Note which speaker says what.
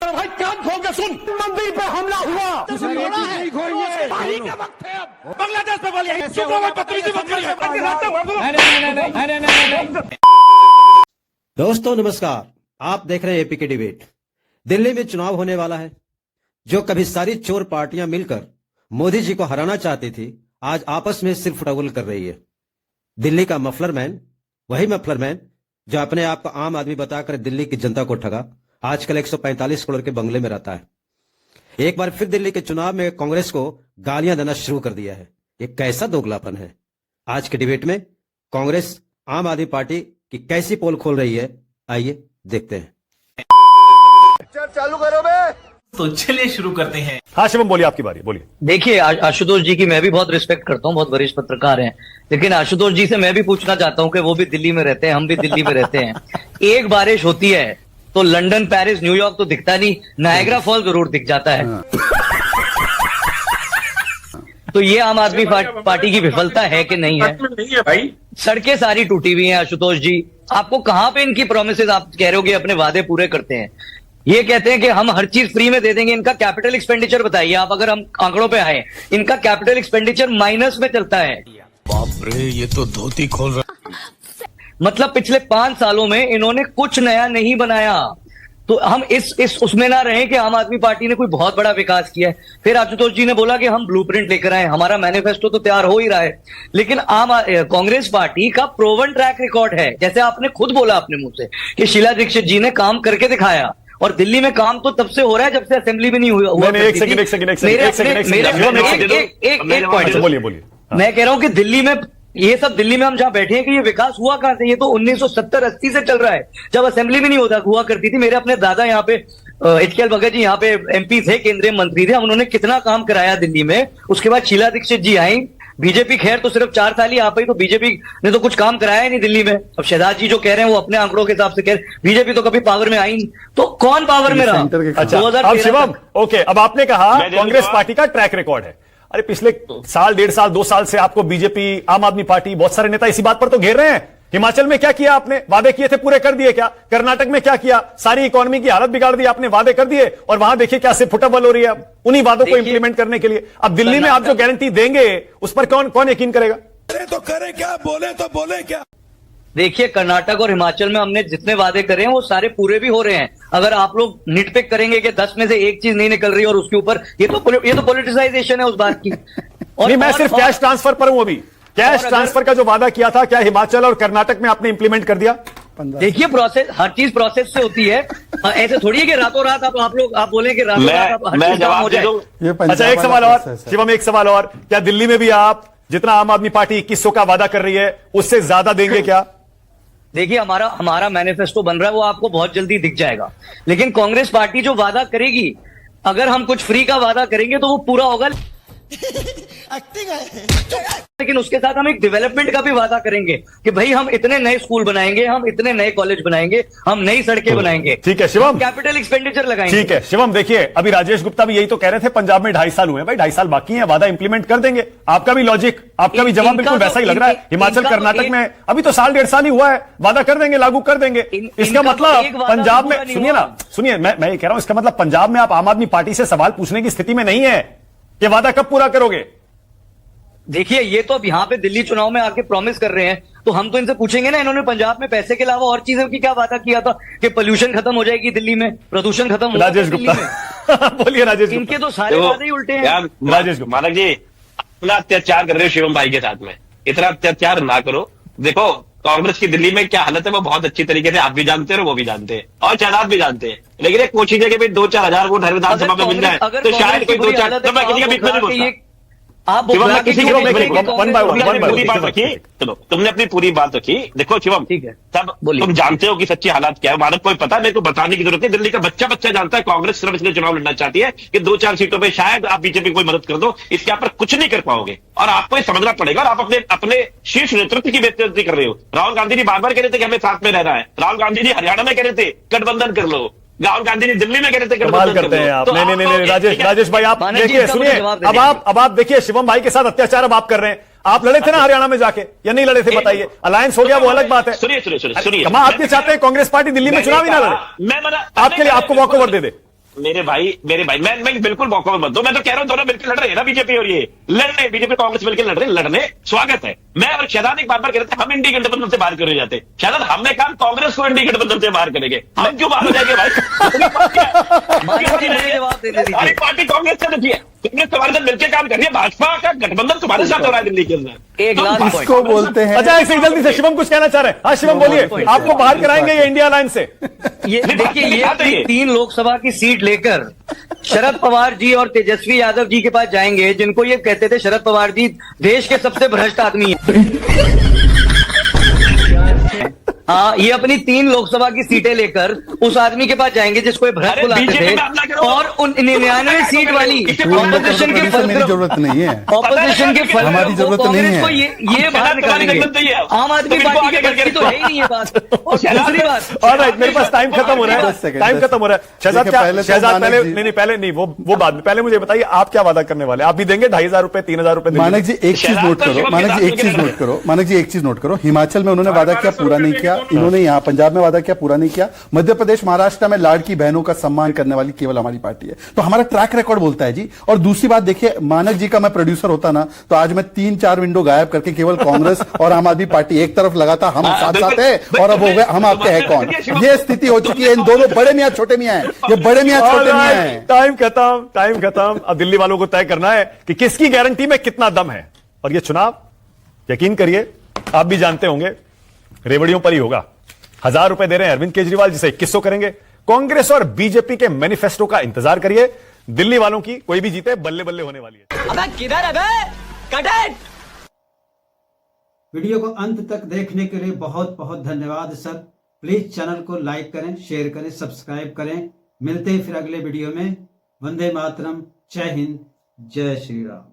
Speaker 1: भाई कान खोल के सुन, मंदिर पे हमला हुआ,
Speaker 2: पानी का वक्त है अब। बांग्लादेश पे बोलिए, चुप रहो, बदतमीजी मत करिए।
Speaker 3: दोस्तों नमस्कार, आप देख रहे हैं एपी के डिबेट। दिल्ली में चुनाव होने वाला है। जो कभी सारी चोर पार्टियां मिलकर मोदी जी को हराना चाहती थी, आज आपस में सिर्फ फुटबॉल कर रही है। दिल्ली का मफलर मैन, वही मफलर मैन जो अपने आप को आम आदमी बताकर दिल्ली की जनता को ठगा, आजकल 145 करोड़ के बंगले में रहता है। एक बार फिर दिल्ली के चुनाव में कांग्रेस को गालियां देना शुरू कर दिया है। ये कैसा दोगलापन है। आज के डिबेट में कांग्रेस आम आदमी पार्टी की कैसी पोल खोल रही है, आइए देखते हैं।
Speaker 1: चालू करो बे।
Speaker 4: तो चलिए शुरू करते हैं।
Speaker 5: हाँ शिवम बोलिए, आपकी बारी, बोलिए।
Speaker 6: देखिए आशुतोष जी की मैं भी बहुत रिस्पेक्ट करता हूँ, बहुत वरिष्ठ पत्रकार हैं, लेकिन आशुतोष जी से मैं भी पूछना चाहता हूँ कि वो भी दिल्ली में रहते हैं, हम भी दिल्ली में रहते हैं। एक बारिश होती है तो लंदन, पेरिस, न्यूयॉर्क तो दिखता नहीं, नायग्रा फॉल जरूर दिख जाता है। तो ये आम आदमी पार्टी की विफलता है कि नहीं है?
Speaker 2: नहीं है भाई,
Speaker 6: सड़कें सारी टूटी हुई हैं आशुतोष जी। आपको कहां पे इनकी प्रोमिसेस आप कह रहे हो कि अपने वादे पूरे करते हैं? ये कहते हैं कि हम हर चीज फ्री में दे देंगे। इनका कैपिटल एक्सपेंडिचर बताइए आप, अगर हम आंकड़ों पे आए, इनका कैपिटल एक्सपेंडिचर माइनस में चलता है।
Speaker 4: बाप रे, ये तो धोती खोल रहा।
Speaker 6: मतलब पिछले 5 सालों में इन्होंने कुछ नया नहीं बनाया। तो हम इस उसमें ना रहे कि आम आदमी पार्टी ने कोई बहुत बड़ा विकास किया है। फिर आशुतोष जी ने बोला कि हम ब्लूप्रिंट लेकर आए, हमारा मैनिफेस्टो तो तैयार हो ही रहा है, लेकिन कांग्रेस पार्टी का प्रोवन ट्रैक रिकॉर्ड है। जैसे आपने खुद बोला अपने मुंह से कि शीला दीक्षित जी ने काम करके दिखाया, और दिल्ली में काम तो तब से हो रहा है जब से असेंबली भी नहीं हुआ।
Speaker 5: एक सेकंड, बोलिए।
Speaker 6: मैं कह रहा हूं कि दिल्ली में ये सब, दिल्ली में हम जहां बैठे हैं कि ये विकास हुआ कहां से? ये तो 1970-80 से चल रहा है, जब असेंबली भी नहीं हुआ करती थी। मेरे अपने दादा यहाँ पे HKL भगत जी यहाँ पे MP थे, केंद्रीय मंत्री थे, उन्होंने कितना काम कराया दिल्ली में। उसके बाद शीला दीक्षित जी आई, बीजेपी खैर तो सिर्फ 4 साल ही आ पाई, तो बीजेपी ने तो कुछ काम कराया ही नहीं दिल्ली में। अब शहजाद जी जो कह रहे हैं वो अपने आंकड़ों के हिसाब से कह रहे हैं, बीजेपी तो कभी पावर में आई नहीं, तो कौन पावर में रहा?
Speaker 5: अच्छा, अब शिवम, ओके, अब आपने कहा कांग्रेस पार्टी का ट्रैक रिकॉर्ड है। अरे पिछले साल, 1.5 साल, 2 साल से आपको बीजेपी, आम आदमी पार्टी, बहुत सारे नेता इसी बात पर तो घेर रहे हैं। हिमाचल में क्या किया आपने? वादे किए थे, पूरे कर दिए क्या? कर्नाटक में क्या किया? सारी इकोनॉमी की हालत बिगाड़ दी आपने, वादे कर दिए, और वहां देखिए क्या से फुटबॉल हो रही है उन्हीं वादों को इंप्लीमेंट करने के लिए। अब दिल्ली में आप जो गारंटी देंगे उस पर कौन यकीन करेगा?
Speaker 2: करे तो करे क्या, बोले तो बोले क्या।
Speaker 6: देखिए कर्नाटक और हिमाचल में हमने जितने वादे करे हैं वो सारे पूरे भी हो रहे हैं। अगर आप लोग निटपिक करेंगे कि 10 में से एक चीज नहीं निकल रही और उसके ऊपर ये तो पॉलिटिसाइजेशन है उस बात की।
Speaker 5: नहीं, मैं सिर्फ कैश ट्रांसफर पर हूं। अभी कैश ट्रांसफर का जो वादा किया था, क्या हिमाचल और कर्नाटक में आपने इंप्लीमेंट कर दिया?
Speaker 6: देखिए प्रोसेस, हर चीज प्रोसेस से होती है। ऐसे थोड़ी है कि रातों रात आप बोले कि रातों रात
Speaker 2: मैं जवाब दे दूं।
Speaker 5: अच्छा, एक सवाल और शिवम, एक सवाल और, क्या दिल्ली में भी आप जितना आम आदमी पार्टी 2100 का वादा कर रही है उससे ज्यादा देंगे क्या?
Speaker 6: देखिए हमारा मैनिफेस्टो बन रहा है, वो आपको बहुत जल्दी दिख जाएगा। लेकिन कांग्रेस पार्टी जो वादा करेगी, अगर हम कुछ फ्री का वादा करेंगे तो वो पूरा होगा। लेकिन उसके साथ हम एक डेवलपमेंट का भी वादा करेंगे कि भाई हम इतने नए स्कूल बनाएंगे, हम इतने नए कॉलेज बनाएंगे, हम नई सड़कें बनाएंगे।
Speaker 5: ठीक है शिवम,
Speaker 6: कैपिटल एक्सपेंडिचर लगाएंगे।
Speaker 5: ठीक है शिवम, देखिए अभी राजेश गुप्ता भी यही तो कह रहे थे, पंजाब में 2.5 साल हुए भाई, 2.5 साल बाकी है, वादा इंप्लीमेंट कर देंगे। आपका भी लॉजिक, आपका भी जवाब बिल्कुल वैसा ही लग रहा है। हिमाचल कर्नाटक में अभी तो साल 1.5 साल ही हुआ है, वादा कर देंगे, लागू कर देंगे। इसका मतलब पंजाब में, सुनिए मैं ये कह रहा हूं, इसका मतलब पंजाब में आप आम आदमी पार्टी से सवाल पूछने की स्थिति में नहीं है कि वादा कब पूरा करोगे।
Speaker 6: देखिए ये तो अब यहाँ पे दिल्ली चुनाव में आके प्रॉमिस कर रहे हैं, तो हम तो इनसे पूछेंगे ना, इन्होंने पंजाब में पैसे के अलावा और चीजों की क्या वादा किया था कि पोल्यूशन खत्म हो जाएगी दिल्ली में, प्रदूषण खत्म हो
Speaker 5: राजेश गुप्ता बोलिए राजेश गुप्ता।
Speaker 6: इनके तो सारे वादे ही उल्टे हैं।
Speaker 5: राजेश गुप्ता,
Speaker 7: मानक जी अपना अत्याचार कर रहे हो शिवम भाई के साथ में, इतना अत्याचार ना करो। देखो कांग्रेस की दिल्ली में क्या हालत है वो बहुत अच्छी तरीके से आप भी जानते हो, वो भी जानते हैं, और शहजाद भी जानते हैं। लेकिन एक कोशिश है कि भाई 2-4 हजार वोट हर विधानसभा में मिल जाए तो शायद कोई 2-4, तो मैं किसी का बीच में नहीं बोलता।
Speaker 6: आप
Speaker 7: तुमने अपनी पूरी बात रखी। देखो शिवम,
Speaker 6: ठीक है,
Speaker 7: तब तुम जानते हो कि सच्ची हालात क्या है, मानक कोई पता, मेरे को बताने की जरूरत है। दिल्ली का बच्चा जानता है कांग्रेस सिर्फ इसलिए चुनाव लड़ना चाहती है कि 2-4 सीटों पे शायद आप बीजेपी को कोई मदद कर दो, इसके आप पर कुछ नहीं कर पाओगे, और आपको ये समझना पड़ेगा। और आप अपने शीर्ष नेतृत्व की बेइज्जती कर रहे हो। राहुल गांधी जी बार-बार कह रहे थे कि हमें साथ में रहना है, राहुल गांधी जी हरियाणा में कह रहे थे गठबंधन कर लो, राहुल गांधी जी दिल्ली में कह रहे थे
Speaker 5: कमाल करते हैं आप। नहीं राजेश भाई, आप देखिए, सुनिए, अब आप देखिए शिवम भाई के साथ अत्याचार अब आप कर रहे हैं। आप लड़े थे ना हरियाणा में जाके, या नहीं लड़े थे? बताइए, अलायंस हो गया वो अलग बात है।
Speaker 7: सुनिए
Speaker 5: आप ये चाहते हैं कांग्रेस पार्टी दिल्ली में चुनाव ही ना लड़े?
Speaker 7: मैं
Speaker 5: आपके लिए आपको वॉकओवर दे दे।
Speaker 7: मेरे भाई मैं बिल्कुल मौका में मत दो। मैं तो कह रहा हूं दोनों मिलकर लड़ रहे हैं ना, बीजेपी और ये लड़ रहे हैं, बीजेपी कांग्रेस मिलकर लड़ रहे हैं, लड़ने स्वागत है। मैं और शहजाद एक बार कर रहे थे हम इंडी गठबंधन से बाहर करे जाते। शहजाद हमने कहा कांग्रेस को इंडी गठबंधन से बाहर करेंगे, हम क्यों बाहर हो जाएंगे भाई? हमारी पार्टी कांग्रेस से नहीं है, कांग्रेस तुम्हारे साथ मिलकर काम कर रही है, भाजपा का गठबंधन तुम्हारे साथ हो रहा है दिल्ली के अंदर।
Speaker 6: एक लास्ट
Speaker 2: इसको बोलते हैं।
Speaker 5: अच्छा ऐसे जल्दी से शिवम कुछ कहना चाह रहे हैं? हाँ शिवम बोलिए, आपको बाहर कराएंगे ये इंडिया अलायंस से?
Speaker 6: ये देखिए, ये अपनी 3 लोकसभा की सीट लेकर शरद पवार जी और तेजस्वी यादव जी के पास जाएंगे, जिनको ये कहते थे शरद पवार जी देश के सबसे भ्रष्ट आदमी है। हाँ, ये अपनी 3 लोकसभा की सीटें लेकर उस आदमी के पास जाएंगे जिसको ये भ्रष्ट बुलाते थे, और उन 99 सीट वाली ऑपोजिशन के फल,
Speaker 2: मेरी जरूरत नहीं है,
Speaker 6: ऑपोजिशन के फल,
Speaker 2: हमारी जरूरत नहीं
Speaker 6: कांग्रेस
Speaker 2: है।
Speaker 6: को ये बाहर निकालेंगे। आम आदमी पार्टी के बस की तो है ही नहीं ये बात। और दूसरी बात,
Speaker 5: ऑलराइट, मेरे पास टाइम खत्म हो रहा है, टाइम खत्म हो रहा है। शहजाद क्या, शहजाद पहले नहीं पहले नहीं, वो बाद में, पहले मुझे बताइए आप क्या वादा करने वाले? आप भी देंगे 2,500 रुपए 3,000 रुपए?
Speaker 2: मानक जी एक चीज नोट करो, मानक जी एक चीज नोट करो, मानक जी एक चीज नोट करो। हिमाचल में उन्होंने वादा किया, पूरा नहीं किया। इन्होंने यहाँ पंजाब में वादा किया, पूरा नहीं किया। मध्य प्रदेश महाराष्ट्र में लाड़की बहनों का सम्मान करने वाली केवल हमारी पार्टी है। तो हमारा ट्रैक रिकॉर्ड बोलता है जी। और दूसरी बात देखिए, मानक जी का मैं प्रोड्यूसर होता ना तो आज मैं 3-4 विंडो गायब करके केवल कांग्रेस और आम आदमी पार्टी एक तरफ लगाता, हम साथ साथ है, और अब हो गए हम आपके हैं कौन। ये स्थिति हो चुकी है। इन दोनों बड़े मियां छोटे मियां हैं, ये बड़े मियां छोटे मियां हैं।
Speaker 5: टाइम खत्म, टाइम खत्म। अब दिल्ली वालों को तय करना है कि किसकी गारंटी में कितना दम है। और ये चुनाव यकीन करिए आप भी जानते होंगे रेवड़ियों पर ही होगा। 1,000 रुपए दे रहे हैं अरविंद केजरीवाल, जिसे 2100 करेंगे। कांग्रेस और बीजेपी के मैनिफेस्टो का इंतजार करिए। दिल्ली वालों की कोई भी जीते बल्ले बल्ले होने वाली है।
Speaker 6: अबे किधर है बे? Cut it.
Speaker 3: वीडियो को अंत तक देखने के लिए बहुत बहुत धन्यवाद सर। प्लीज चैनल को लाइक करें, शेयर करें, सब्सक्राइब करें। मिलते हैं फिर अगले वीडियो में। वंदे मातरम। जय हिंद, जय श्री राम।